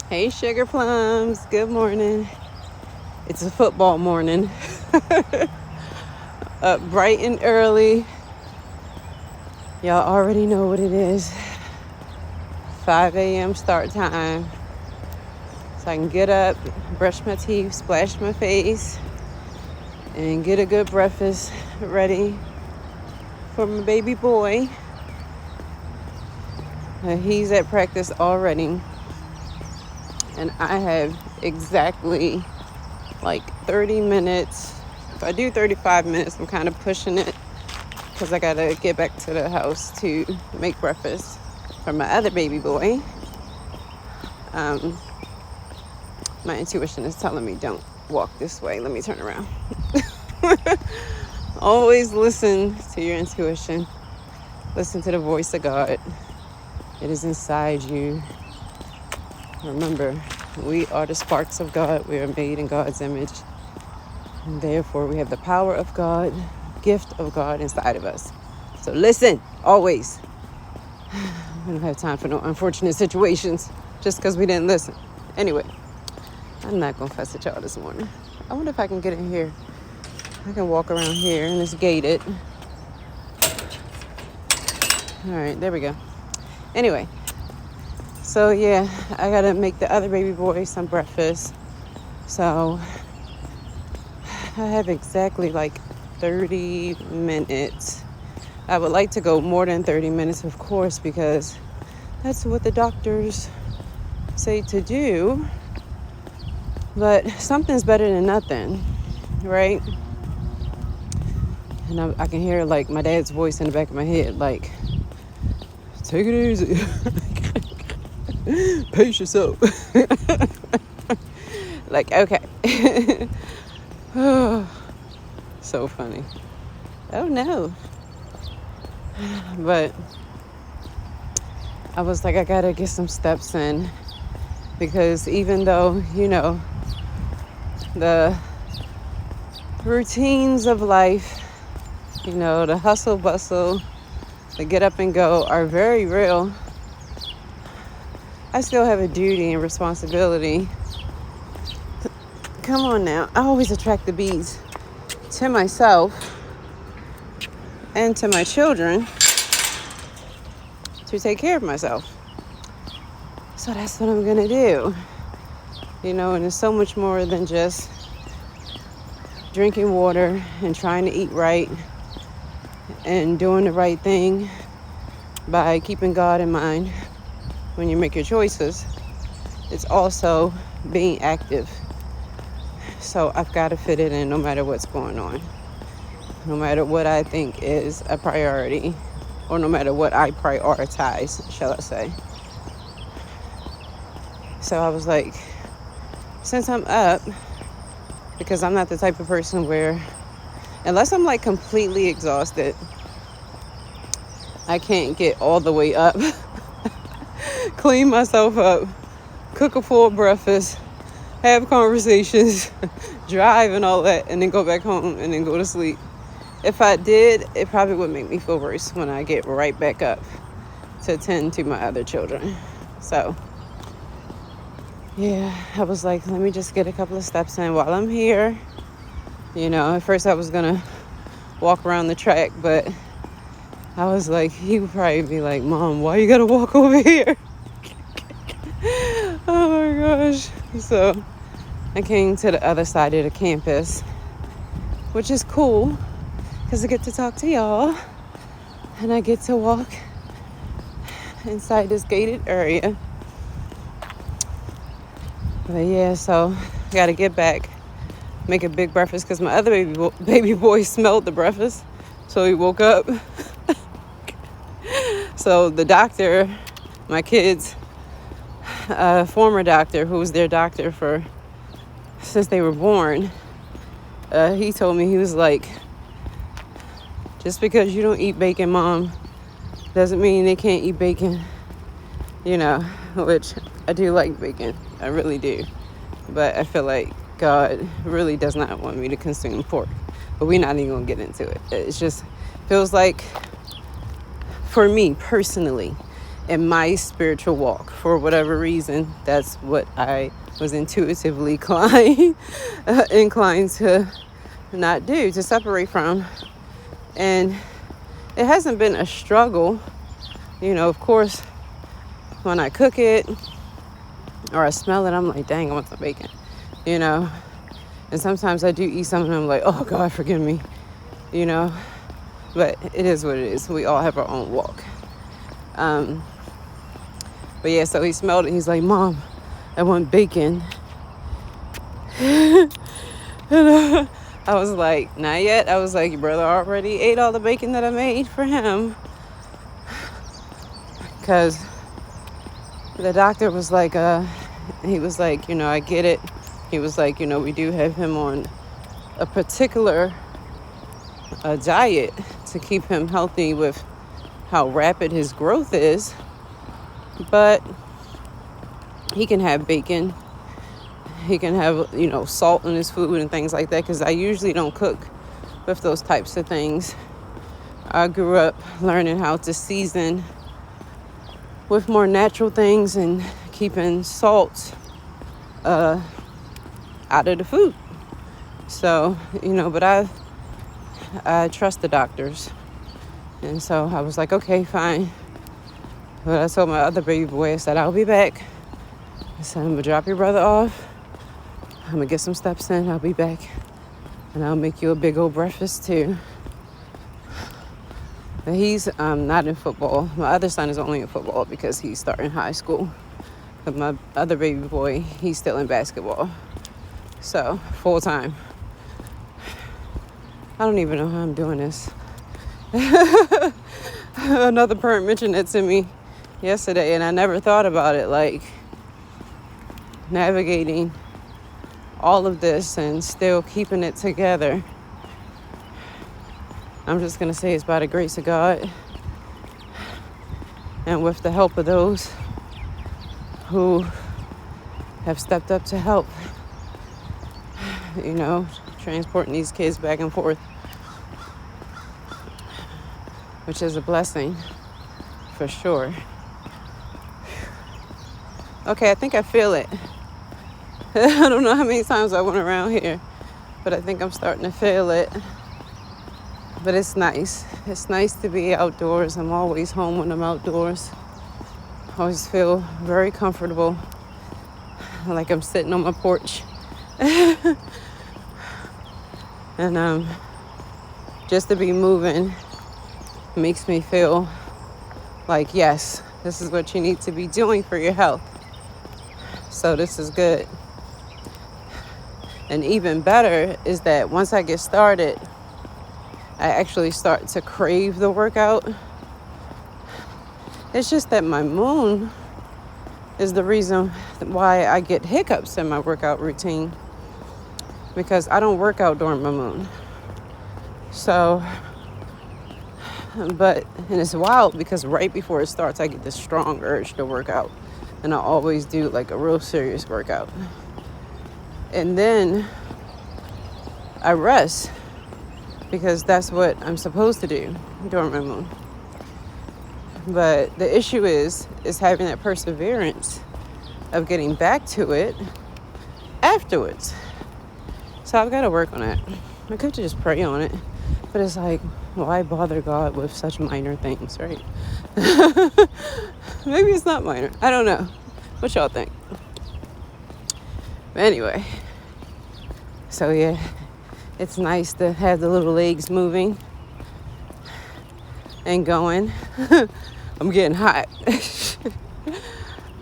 Hey, Sugar Plums. Good morning. It's a football morning. Up bright and early. Y'all already know what it is. 5 a.m. start time. So I can get up, brush my teeth, splash my face, and get a good breakfast ready for my baby boy. He's at practice already. And I have exactly like 30 minutes. If I do 35 minutes, I'm kind of pushing it because I gotta get back to the house to make breakfast for my other baby boy. My intuition is telling me don't walk this way. Let me turn around. Always listen to your intuition. Listen to the voice of God. It is inside you. Remember, we are the sparks of God. We are made in God's image. And therefore, we have the power of God, gift of God inside of us. So listen, always. We don't have time for no unfortunate situations just because we didn't listen. Anyway, I'm not going to fuss at y'all this morning. I wonder if I can get in here. I can walk around here and it's gated. All right, there we go. Anyway, so yeah, I got to make the other baby boy some breakfast. So I have exactly like 30 minutes. I would like to go more than 30 minutes, of course, because that's what the doctors say to do. But something's better than nothing, right? And I can hear like my dad's voice in the back of my head, like, take it easy. Pace yourself. Like, okay. So funny. Oh no. But I was like, I gotta get some steps in because even though, the routines of life, the hustle bustle, the get up and go are very real, I still have a duty and responsibility. Come on now. I always attract the bees to myself and to my children to take care of myself. So that's what I'm going to do. And it's so much more than just drinking water and trying to eat right and doing the right thing by keeping God in mind when you make your choices. It's also being active. So I've got to fit it in no matter what's going on. No matter what I think is a priority, or no matter what I prioritize, shall I say. So I was like, since I'm up, because I'm not the type of person where, unless I'm like completely exhausted, I can't get all the way up, clean myself up, cook a full breakfast, have conversations, drive and all that, and then go back home and then go to sleep. If I did, it probably would make me feel worse when I get right back up to tend to my other children. So, yeah, I was like, let me just get a couple of steps in while I'm here. At first I was going to walk around the track, but I was like, he would probably be like, Mom, why you got to walk over here? Oh my gosh. So I came to the other side of the campus, which is cool because I get to talk to y'all and I get to walk inside this gated area. But yeah, so I got to get back, make a big breakfast because my other baby boy smelled the breakfast. So he woke up. So the doctor, my kids, former doctor who was their doctor since they were born, he told me, he was like, just because you don't eat bacon, Mom, doesn't mean they can't eat bacon. Which I do like bacon. I really do. But I feel like God really does not want me to consume pork. But we're not even going to get into it. It's just feels like, for me personally, in my spiritual walk. For whatever reason, that's what I was intuitively inclined to not do, to separate from. And it hasn't been a struggle. Of course, when I cook it or I smell it, I'm like, dang, I want some bacon, And sometimes I do eat something and I'm like, oh God, forgive me, But it is what it is. We all have our own walk. But yeah, so he smelled it. He's like, Mom, I want bacon. And I was like, not yet. I was like, your brother already ate all the bacon that I made for him. Because the doctor was like, he was like, I get it. He was like, we do have him on a particular diet to keep him healthy with how rapid his growth is. But he can have bacon. He can have, salt in his food and things like that, because I usually don't cook with those types of things. I grew up learning how to season with more natural things and keeping salt out of the food. So, but I trust the doctors. And so I was like, okay, fine. But I told my other baby boy, I said, I'll be back. I said, I'm going to drop your brother off. I'm going to get some steps in. I'll be back. And I'll make you a big old breakfast too. But he's not in football. My other son is only in football because he's starting high school. But my other baby boy, he's still in basketball. So, full time. I don't even know how I'm doing this. Another parent mentioned it to me yesterday, and I never thought about it, like navigating all of this and still keeping it together. I'm just going to say it's by the grace of God and with the help of those who have stepped up to help, transporting these kids back and forth, which is a blessing for sure. Okay, I think I feel it. I don't know how many times I went around here, but I think I'm starting to feel it. But it's nice. It's nice to be outdoors. I'm always home when I'm outdoors. I always feel very comfortable, like I'm sitting on my porch. And just to be moving makes me feel like, yes, this is what you need to be doing for your health. So this is good. And even better is that once I get started, I actually start to crave the workout. It's just that my moon is the reason why I get hiccups in my workout routine, because I don't work out during my moon. So, and it's wild because right before it starts, I get this strong urge to work out. And I always do like a real serious workout. And then I rest because that's what I'm supposed to do during my moon. But the issue is having that perseverance of getting back to it afterwards. So I've got to work on that. I could just pray on it, but it's like, why bother God with such minor things, right? Maybe it's not minor. I don't know. What y'all think? But anyway, so yeah, it's nice to have the little legs moving and going. I'm getting hot.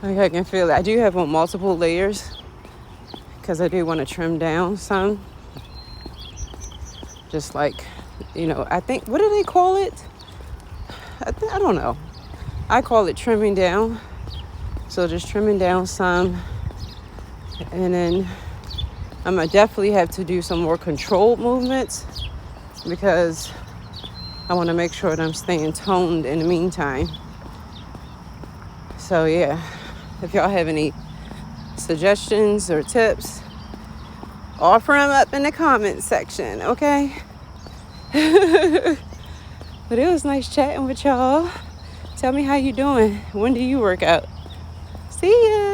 Like I can feel it. I do have on multiple layers because I do want to trim down some. Just like, I think, what do they call it? I don't know. I call it trimming down. So just trimming down some. And then I'm going to definitely have to do some more controlled movements because I want to make sure that I'm staying toned in the meantime. So yeah, if y'all have any suggestions or tips, offer them up in the comments section, okay? But it was nice chatting with y'all Tell me how you doing. When do you work out? See ya.